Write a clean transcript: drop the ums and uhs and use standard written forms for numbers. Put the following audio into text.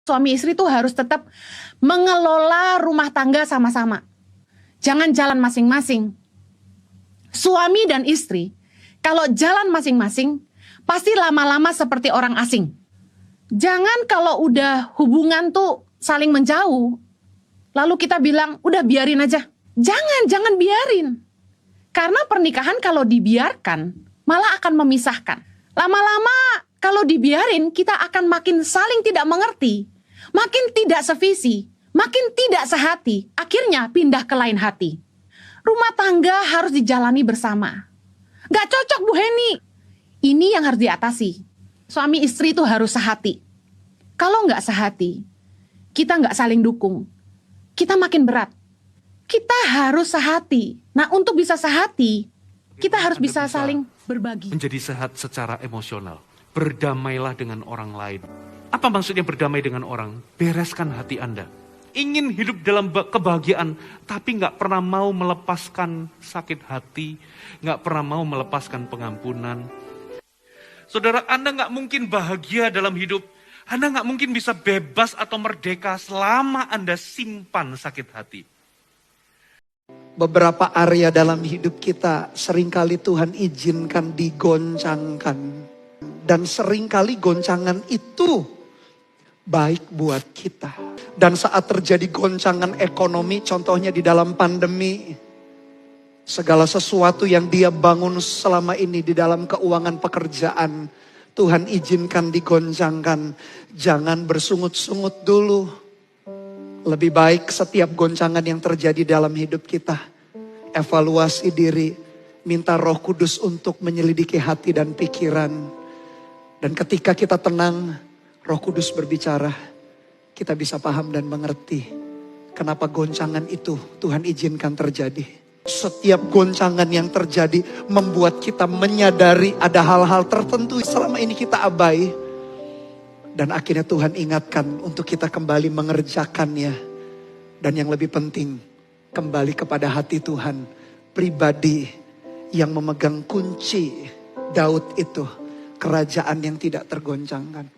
Suami istri tuh harus tetap mengelola rumah tangga sama-sama. Jangan jalan masing-masing. Suami dan istri, kalau jalan masing-masing, pasti lama-lama seperti orang asing. Jangan kalau udah hubungan tuh saling menjauh, lalu kita bilang, udah biarin aja. Jangan biarin. Karena pernikahan kalau dibiarkan, malah akan memisahkan. Lama-lama kalau dibiarin, kita akan makin saling tidak mengerti. Makin tidak sevisi, makin tidak sehati, akhirnya pindah ke lain hati. Rumah tangga harus dijalani bersama. Gak cocok Bu Heni. Ini yang harus diatasi. Suami istri itu harus sehati. Kalau gak sehati, kita gak saling dukung. Kita makin berat. Kita harus sehati. Nah, untuk bisa sehati, kita harus bisa saling berbagi. Menjadi sehat secara emosional. Berdamailah dengan orang lain. Apa maksudnya berdamai dengan orang? Bereskan hati Anda. Ingin hidup dalam kebahagiaan, tapi nggak pernah mau melepaskan sakit hati, nggak pernah mau melepaskan pengampunan. Saudara, Anda nggak mungkin bahagia dalam hidup. Anda nggak mungkin bisa bebas atau merdeka selama Anda simpan sakit hati. Beberapa area dalam hidup kita seringkali Tuhan izinkan digoncangkan. Dan seringkali goncangan itu baik buat kita. Dan saat terjadi goncangan ekonomi, contohnya di dalam pandemi, segala sesuatu yang dia bangun selama ini di dalam keuangan pekerjaan, Tuhan izinkan digoncangkan. Jangan bersungut-sungut dulu. Lebih baik setiap goncangan yang terjadi dalam hidup kita, evaluasi diri, minta Roh Kudus untuk menyelidiki hati dan pikiran. Dan ketika kita tenang, Roh Kudus berbicara, kita bisa paham dan mengerti kenapa goncangan itu Tuhan izinkan terjadi. Setiap goncangan yang terjadi membuat kita menyadari ada hal-hal tertentu selama ini kita abai. Dan akhirnya Tuhan ingatkan untuk kita kembali mengerjakannya. Dan yang lebih penting, kembali kepada hati Tuhan. Pribadi yang memegang kunci Daud itu. Kerajaan yang tidak tergoncangkan.